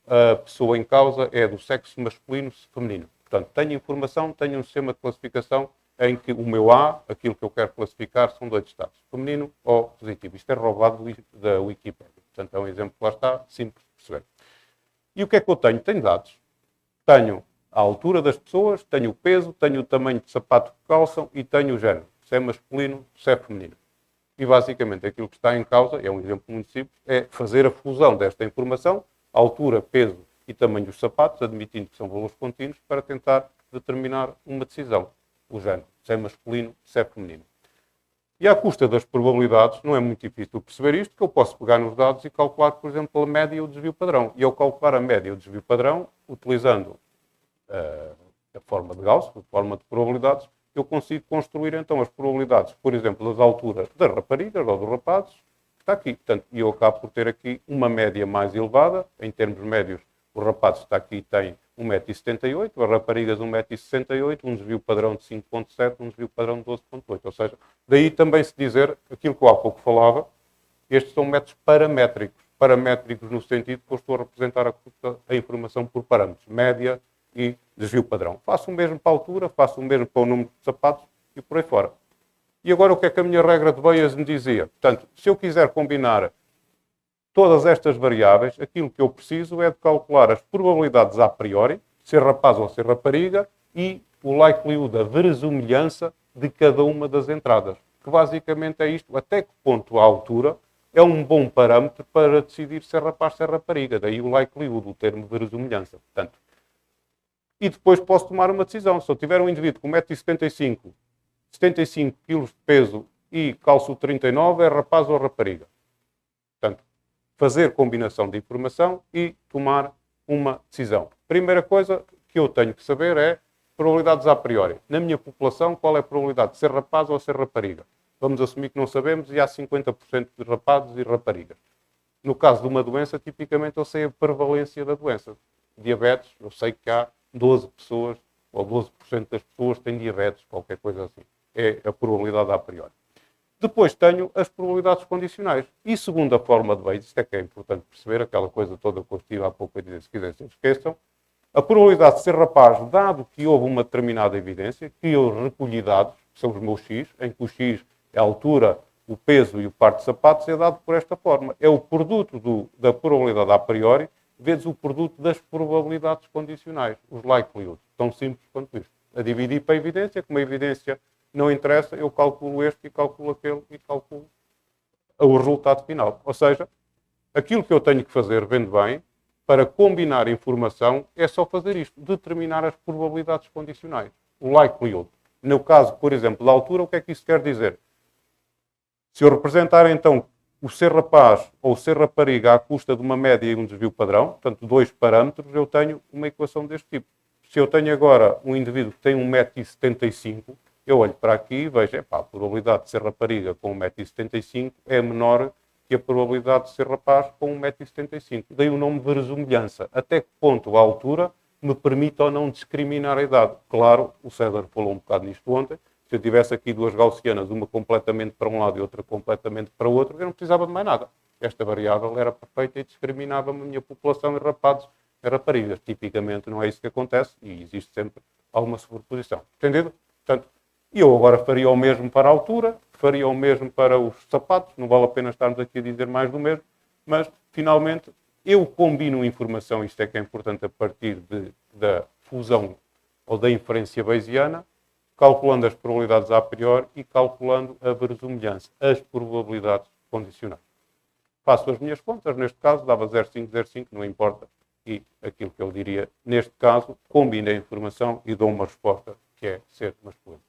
a pessoa em causa é do sexo masculino ou feminino. Portanto, tenho informação, tenho um sistema de classificação em que o meu A, aquilo que eu quero classificar, são dois estados, feminino ou positivo. Isto é roubado da Wikipédia. Portanto, é um exemplo que lá está, simples de perceber. E o que é que eu tenho? Tenho dados. Tenho a altura das pessoas, tenho o peso, tenho o tamanho de sapato que calçam e tenho o género, se é masculino, se é feminino. E basicamente aquilo que está em causa, é um exemplo muito simples, é fazer a fusão desta informação, altura, peso e tamanho dos sapatos, admitindo que são valores contínuos, para tentar determinar uma decisão, o género, se é masculino, se é feminino. E à custa das probabilidades, não é muito difícil perceber isto, que eu posso pegar nos dados e calcular, por exemplo, a média e o desvio padrão. E ao calcular a média e o desvio padrão, utilizando a forma de Gauss, a forma de probabilidades, eu consigo construir então as probabilidades, por exemplo, das alturas das raparigas ou dos rapazes, que está aqui. Portanto, e eu acabo por ter aqui uma média mais elevada, em termos médios, os rapazes está aqui têm 1,78 m, as raparigas 1,68 m, um desvio padrão de 5,7, um desvio padrão de 12,8. Ou seja, daí também se dizer aquilo que eu há pouco falava, estes são métodos paramétricos. Paramétricos no sentido que eu estou a representar a informação por parâmetros, média e desvio padrão. Faço o mesmo para a altura, faço o mesmo para o número de sapatos e por aí fora. E agora o que é que a minha regra de Bayes me dizia? Portanto, se eu quiser combinar todas estas variáveis, aquilo que eu preciso é de calcular as probabilidades a priori, ser rapaz ou ser rapariga, e o likelihood, a verosimilhança de cada uma das entradas. Que basicamente é isto, até que ponto a altura é um bom parâmetro para decidir se é rapaz ou se é rapariga. Daí o likelihood, o termo verosimilhança. Portanto, e depois posso tomar uma decisão. Se eu tiver um indivíduo com 1,75 m, 75 kg de peso e calço 39, é rapaz ou rapariga. Portanto, fazer combinação de informação e tomar uma decisão. Primeira coisa que eu tenho que saber é probabilidades a priori. Na minha população, qual é a probabilidade de ser rapaz ou ser rapariga? Vamos assumir que não sabemos e há 50% de rapazes e raparigas. No caso de uma doença, tipicamente eu sei a prevalência da doença. Diabetes, eu sei que há 12 pessoas, ou 12% das pessoas têm diabetes, qualquer coisa assim. É a probabilidade a priori. Depois tenho as probabilidades condicionais. E segundo a forma de Bayes, isto é que é importante perceber, aquela coisa toda que eu estive há pouco a dizer, se quiserem se esqueçam, a probabilidade de ser rapaz, dado que houve uma determinada evidência, que eu recolhi dados, que são os meus X, em que o X é a altura, o peso e o par de sapatos, é dado por esta forma. É o produto da probabilidade a priori vezes o produto das probabilidades condicionais, os likelihoods. Tão simples quanto isto. A dividir para a evidência, como a evidência não interessa, eu calculo este e calculo aquele e calculo o resultado final. Ou seja, aquilo que eu tenho que fazer, vendo bem, para combinar informação, é só fazer isto, determinar as probabilidades condicionais, o likelihood. No caso, por exemplo, da altura, o que é que isso quer dizer? Se eu representar, então, o ser rapaz ou o ser rapariga à custa de uma média e um desvio padrão, portanto, dois parâmetros, eu tenho uma equação deste tipo. Se eu tenho agora um indivíduo que tem 1,75 m, eu olho para aqui e vejo, a probabilidade de ser rapariga com 1,75 m é menor que a probabilidade de ser rapaz com 1,75 m. Daí o nome verosimilhança. Até que ponto a altura me permite ou não discriminar a idade? Claro, o César falou um bocado nisto ontem. Se eu tivesse aqui duas gaussianas, uma completamente para um lado e outra completamente para o outro, eu não precisava de mais nada. Esta variável era perfeita e discriminava-me a minha população em rapazes e raparigas. Tipicamente não é isso que acontece e existe sempre alguma sobreposição. Entendido? Portanto, eu agora faria o mesmo para a altura, faria o mesmo para os sapatos, não vale a pena estarmos aqui a dizer mais do mesmo, mas, finalmente, eu combino informação, isto é que é importante, a partir da fusão ou da inferência bayesiana, calculando as probabilidades a priori e calculando a verosimilhança, as probabilidades condicionais. Faço as minhas contas, neste caso dava 0,505, não importa, e aquilo que eu diria, neste caso, combinei a informação e dou uma resposta que é ser masculino.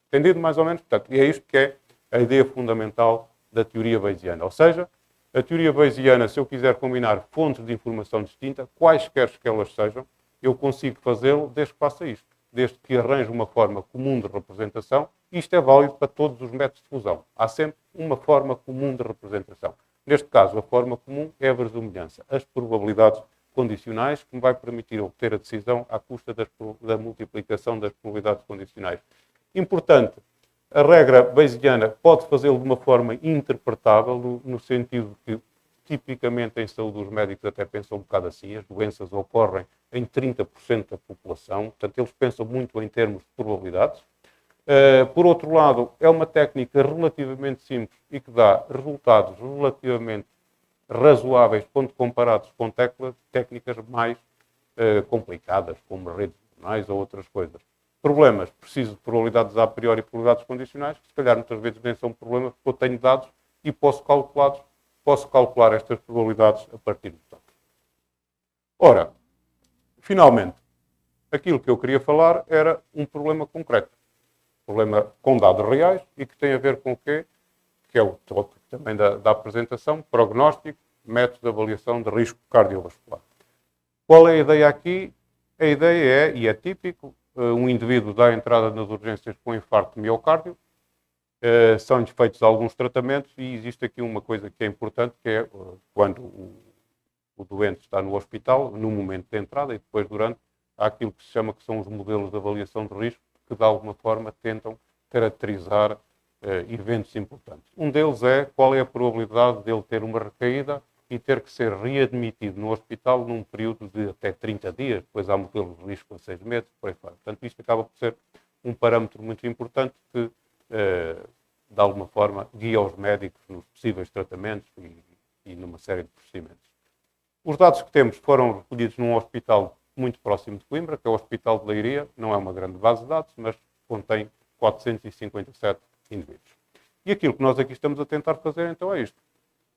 Entendido mais ou menos? Portanto, é isto que é a ideia fundamental da teoria bayesiana. Ou seja, a teoria bayesiana, se eu quiser combinar fontes de informação distinta, quaisquer que elas sejam, eu consigo fazê-lo desde que faça isto. Desde que arranje uma forma comum de representação. Isto é válido para todos os métodos de fusão. Há sempre uma forma comum de representação. Neste caso, a forma comum é a verosimilhança. As probabilidades condicionais que me vai permitir obter a decisão à custa da multiplicação das probabilidades condicionais. Importante, a regra bayesiana pode fazê-lo de uma forma interpretável, no sentido que, tipicamente, em saúde, os médicos até pensam um bocado assim, as doenças ocorrem em 30% da população, portanto, eles pensam muito em termos de probabilidades. Por outro lado, é uma técnica relativamente simples e que dá resultados relativamente razoáveis quando comparados com técnicas mais complicadas, como redes neuronais ou outras coisas. Problemas, preciso de probabilidades a priori e probabilidades condicionais, que se calhar muitas vezes nem são problemas, porque eu tenho dados e posso calcular estas probabilidades a partir de dados. Ora, finalmente, aquilo que eu queria falar era um problema concreto. Problema com dados reais e que tem a ver com o quê? Que é o tópico também da apresentação, prognóstico, método de avaliação de risco cardiovascular. Qual é a ideia aqui? A ideia é, e é típico, um indivíduo dá entrada nas urgências com infarto de miocárdio, são feitos alguns tratamentos e existe aqui uma coisa que é importante, que é quando o doente está no hospital, no momento de entrada e depois durante, há aquilo que se chama que são os modelos de avaliação de risco, que de alguma forma tentam caracterizar eventos importantes. Um deles é qual é a probabilidade dele ter uma recaída e ter que ser readmitido no hospital num período de até 30 dias, depois há modelos de risco a 6 meses, por aí fora. Portanto, isto acaba por ser um parâmetro muito importante que, de alguma forma, guia os médicos nos possíveis tratamentos e numa série de procedimentos. Os dados que temos foram recolhidos num hospital muito próximo de Coimbra, que é o Hospital de Leiria, não é uma grande base de dados, mas contém 457 indivíduos. E aquilo que nós aqui estamos a tentar fazer, então, é isto.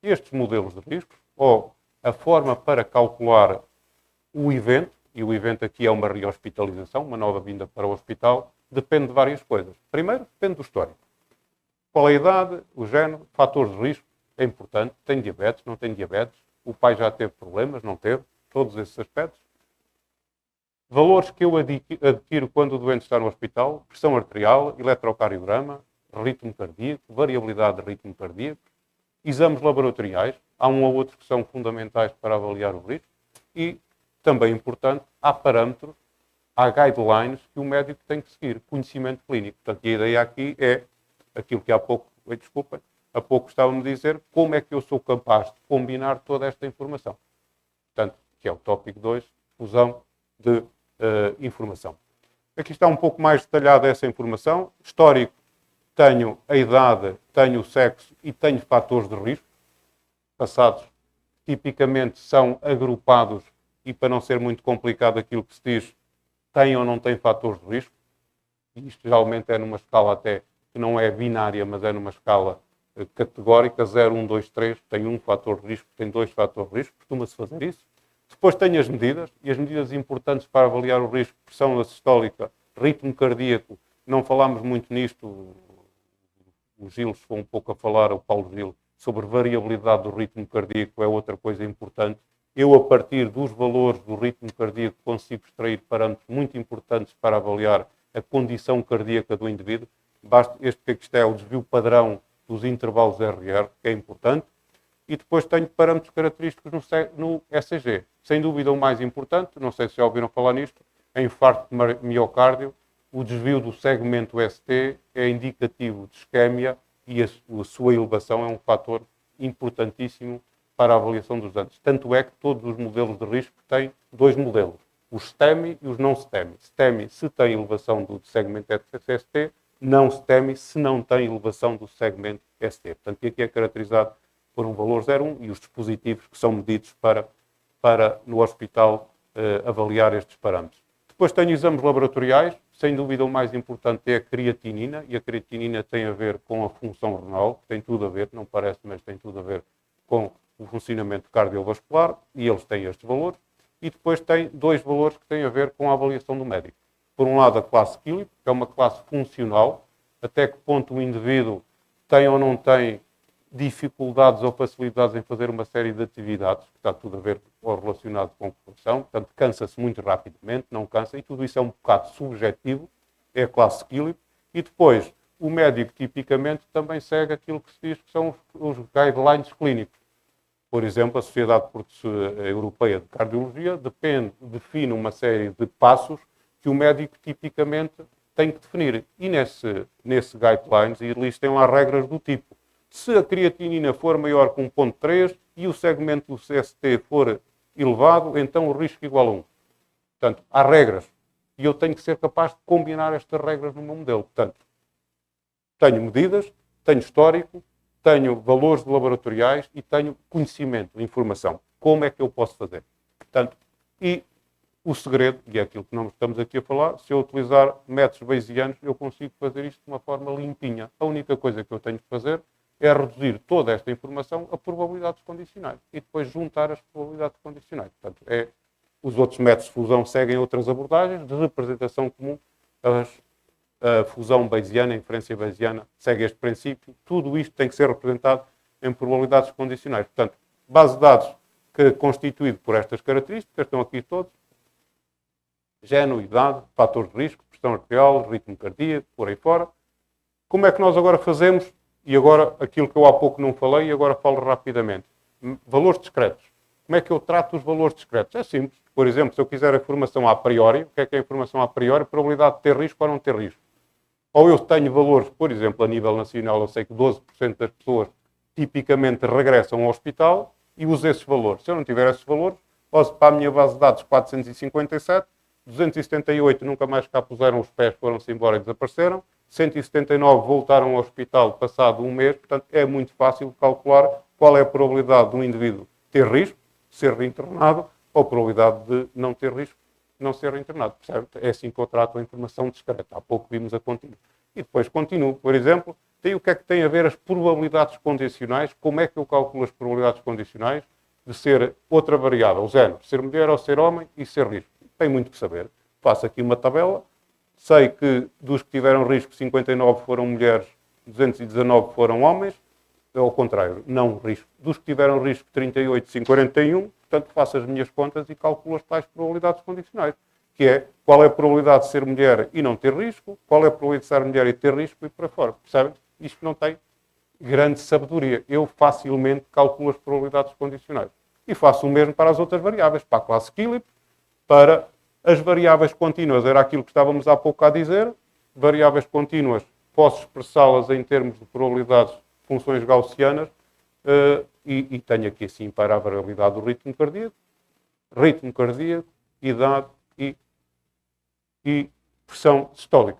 Estes modelos de riscos, ou a forma para calcular o evento, e o evento aqui é uma rehospitalização, uma nova vinda para o hospital, depende de várias coisas. Primeiro, depende do histórico. Qual é a idade, o género, fatores de risco, é importante. Tem diabetes, não tem diabetes, o pai já teve problemas, não teve, todos esses aspectos. Valores que eu adquiro quando o doente está no hospital, pressão arterial, eletrocardiograma, ritmo cardíaco, variabilidade de ritmo cardíaco, exames laboratoriais, há um ou outro que são fundamentais para avaliar o risco e, também importante, há parâmetros, há guidelines que o médico tem que seguir, conhecimento clínico. Portanto, a ideia aqui é aquilo que há pouco estava-me a dizer, como é que eu sou capaz de combinar toda esta informação. Portanto, que é o tópico 2, fusão de informação. Aqui está um pouco mais detalhada essa informação. Histórico, tenho a idade, tenho o sexo e tenho fatores de risco. Passados, tipicamente, são agrupados e, para não ser muito complicado aquilo que se diz, tem ou não tem fatores de risco. E isto geralmente é numa escala até que não é binária, mas é numa escala categórica, 0, 1, 2, 3, tem um fator de risco, tem dois fatores de risco, costuma-se fazer isso. Depois tem as medidas, e as medidas importantes para avaliar o risco, pressão sistólica, ritmo cardíaco, não falámos muito nisto, o Gil foi um pouco a falar, o Paulo Gil, sobre variabilidade do ritmo cardíaco, é outra coisa importante. Eu, a partir dos valores do ritmo cardíaco, consigo extrair parâmetros muito importantes para avaliar a condição cardíaca do indivíduo. Basta este que isto é o desvio padrão dos intervalos RR, que é importante. E depois tenho parâmetros característicos no ECG. Sem dúvida o mais importante, não sei se já ouviram falar nisto, é infarto de miocárdio. O desvio do segmento ST é indicativo de isquémia e a sua elevação é um fator importantíssimo para a avaliação dos danos. Tanto é que todos os modelos de risco têm dois modelos, os STEMI e os não STEMI. STEMI se tem elevação do segmento ST, não STEMI se não tem elevação do segmento ST. Portanto, aqui é caracterizado por um valor 0,1 e os dispositivos que são medidos para no hospital avaliar estes parâmetros. Depois tenho exames laboratoriais, sem dúvida o mais importante é a creatinina, e a creatinina tem a ver com a função renal, tem tudo a ver, não parece, mas tem tudo a ver com o funcionamento cardiovascular, e eles têm estes valores. E depois tem dois valores que têm a ver com a avaliação do médico. Por um lado, a classe Philip, que é uma classe funcional, até que ponto o indivíduo tem ou não tem dificuldades ou facilidades em fazer uma série de atividades, que está tudo a ver ou relacionado com a coração, portanto, cansa-se muito rapidamente, não cansa, e tudo isso é um bocado subjetivo, é a classe Philip, e depois o médico tipicamente também segue aquilo que se diz que são os guidelines clínicos. Por exemplo, a Sociedade Europeia de Cardiologia define uma série de passos que o médico tipicamente tem que definir. E nesse guidelines existem lá regras do tipo: se a creatinina for maior que 1,3 e o segmento do CST for elevado, então o risco é igual a 1. Portanto, há regras. E eu tenho que ser capaz de combinar estas regras no meu modelo. Portanto, tenho medidas, tenho histórico, tenho valores laboratoriais e tenho conhecimento, informação. Como é que eu posso fazer? Portanto, e o segredo, e é aquilo que não estamos aqui a falar, se eu utilizar métodos bayesianos, eu consigo fazer isto de uma forma limpinha. A única coisa que eu tenho que fazer é reduzir toda esta informação a probabilidades condicionais e depois juntar as probabilidades condicionais. Portanto, os outros métodos de fusão seguem outras abordagens de representação comum. A fusão bayesiana, a inferência bayesiana, segue este princípio. Tudo isto tem que ser representado em probabilidades condicionais. Portanto, base de dados que é constituído por estas características, estão aqui todos: género, idade, fatores de risco, pressão arterial, ritmo cardíaco, por aí fora. Como é que nós agora fazemos? E agora, aquilo que eu há pouco não falei, e agora falo rapidamente. Valores discretos. Como é que eu trato os valores discretos? É simples. Por exemplo, se eu quiser a informação a priori, o que é a informação a priori? Probabilidade de ter risco ou não ter risco. Ou eu tenho valores, por exemplo, a nível nacional, eu sei que 12% das pessoas tipicamente regressam ao hospital e uso esses valores. Se eu não tiver esses valores, posso para a minha base de dados 457, 278 nunca mais cá puseram os pés, foram-se embora e desapareceram. 179 voltaram ao hospital passado um mês, portanto é muito fácil calcular qual é a probabilidade de um indivíduo ter risco, ser reinternado, ou a probabilidade de não ter risco, não ser reinternado. Percebe? É assim que eu trato a informação discreta. Há pouco vimos a contínua. E depois continuo, por exemplo, o que é que tem a ver as probabilidades condicionais, como é que eu calculo as probabilidades condicionais de ser outra variável, o género, ser mulher ou ser homem e ser risco. Tem muito que saber. Faço aqui uma tabela. Sei que dos que tiveram risco, 59 foram mulheres, 219 foram homens. Ao contrário, não risco. Dos que tiveram risco, 38, 41. Portanto, faço as minhas contas e calculo as tais probabilidades condicionais. Que é, qual é a probabilidade de ser mulher e não ter risco, qual é a probabilidade de ser mulher e ter risco e para fora. Percebem? Isto não tem grande sabedoria. Eu facilmente calculo as probabilidades condicionais. E faço o mesmo para as outras variáveis. Para a classe Philip, para as variáveis contínuas, era aquilo que estávamos há pouco a dizer. Variáveis contínuas, posso expressá-las em termos de probabilidades, funções gaussianas, e tenho aqui assim para a variabilidade do ritmo cardíaco, idade e pressão sistólica.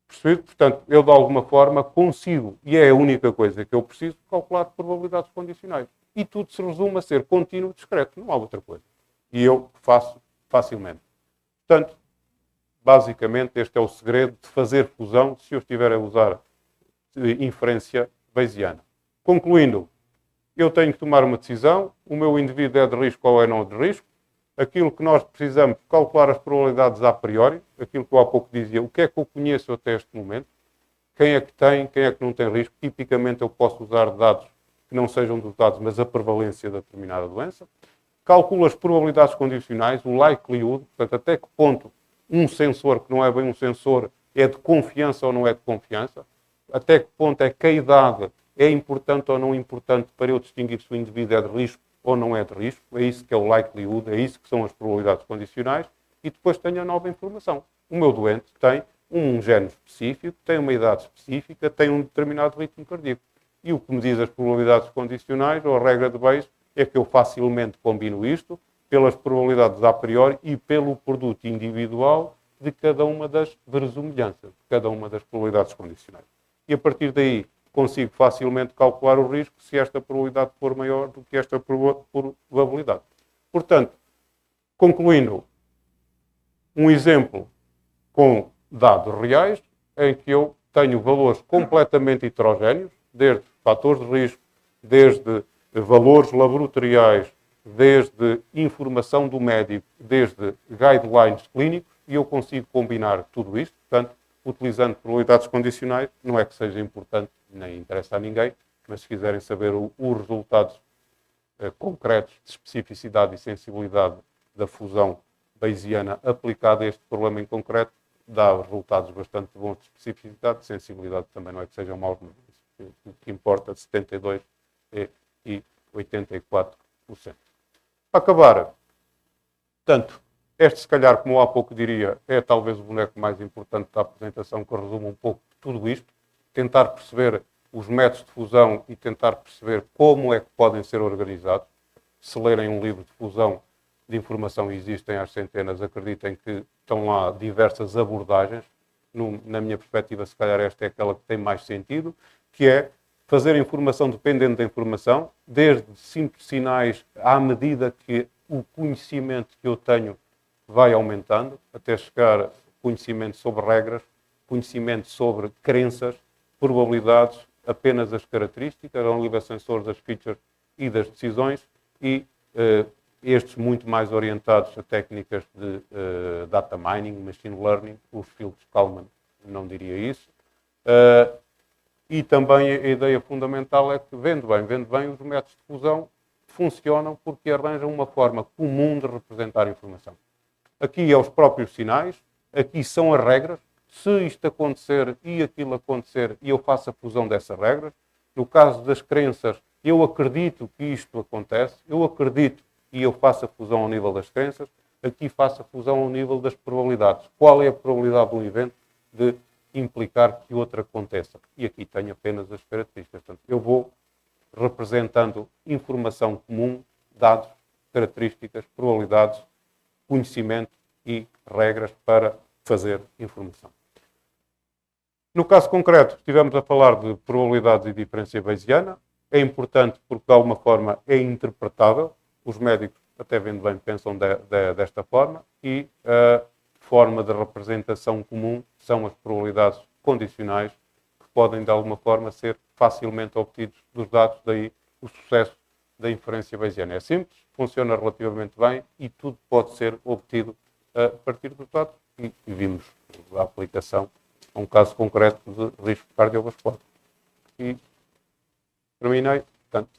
Percebido? Portanto, eu de alguma forma consigo, e é a única coisa que eu preciso, calcular probabilidades condicionais. E tudo se resume a ser contínuo discreto, não há outra coisa. E eu faço facilmente. Portanto, basicamente, este é o segredo de fazer fusão se eu estiver a usar inferência bayesiana. Concluindo, eu tenho que tomar uma decisão, o meu indivíduo é de risco ou é não de risco. Aquilo que nós precisamos calcular as probabilidades a priori, aquilo que eu há pouco dizia, o que é que eu conheço até este momento, quem é que tem, quem é que não tem risco. Tipicamente eu posso usar dados que não sejam dos dados, mas a prevalência de determinada doença. Calculo as probabilidades condicionais, o likelihood, portanto, até que ponto um sensor, que não é bem um sensor, é de confiança ou não é de confiança, até que ponto é que a idade é importante ou não importante para eu distinguir se o indivíduo é de risco ou não é de risco. É isso que é o likelihood, é isso que são as probabilidades condicionais. E depois tenho a nova informação. O meu doente tem um género específico, tem uma idade específica, tem um determinado ritmo cardíaco. E o que me diz as probabilidades condicionais, ou a regra de Bayes, é que eu facilmente combino isto pelas probabilidades a priori e pelo produto individual de cada uma das verossimilhanças, de cada uma das probabilidades condicionais. E a partir daí consigo facilmente calcular o risco se esta probabilidade for maior do que esta probabilidade. Portanto, concluindo, um exemplo com dados reais, em que eu tenho valores completamente heterogéneos, desde fatores de risco, desde valores laboratoriais, desde informação do médico, desde guidelines clínicos, e eu consigo combinar tudo isto. Portanto, utilizando probabilidades condicionais, não é que seja importante, nem interessa a ninguém, mas se quiserem saber os resultados concretos de especificidade e sensibilidade da fusão bayesiana aplicada a este problema em concreto, dá resultados bastante bons de especificidade, de sensibilidade também não é que sejam maus, o que importa de 72% e 84%. Para acabar, portanto, este, se calhar, como eu há pouco diria, é talvez o boneco mais importante da apresentação, que resume um pouco de tudo isto. Tentar perceber os métodos de fusão e tentar perceber como é que podem ser organizados. Se lerem um livro de fusão de informação, existem às centenas, acreditem que estão lá diversas abordagens. Na minha perspectiva, se calhar esta é aquela que tem mais sentido, que é fazer a informação dependendo da informação, desde simples sinais à medida que o conhecimento que eu tenho vai aumentando, até chegar a conhecimento sobre regras, conhecimento sobre crenças, probabilidades, apenas as características, ao nível sensores, das features e das decisões, e estes muito mais orientados a técnicas de data mining, machine learning, os fields Kalman não diria isso. E também a ideia fundamental é que, vendo bem, os métodos de fusão funcionam porque arranjam uma forma comum de representar a informação. Aqui é os próprios sinais, aqui são as regras. Se isto acontecer e aquilo acontecer, e eu faço a fusão dessas regras. No caso das crenças, eu acredito que isto acontece, eu acredito e eu faço a fusão ao nível das crenças. Aqui faço a fusão ao nível das probabilidades. Qual é a probabilidade de um evento de implicar que outro aconteça? E aqui tenho apenas as características. Portanto, eu vou representando informação comum, dados, características, probabilidades, conhecimento e regras para fazer informação. No caso concreto, estivemos a falar de probabilidades e diferença bayesiana. É importante porque, de alguma forma, é interpretável. Os médicos, até vendo bem, pensam desta forma. E a forma de representação comum são as probabilidades condicionais, que podem, de alguma forma, ser facilmente obtidos dos dados. Daí o sucesso da inferência bayesiana. É simples, funciona relativamente bem e tudo pode ser obtido a partir dos dados. E vimos a aplicação a um caso concreto de risco cardiovascular. E terminei. Portanto,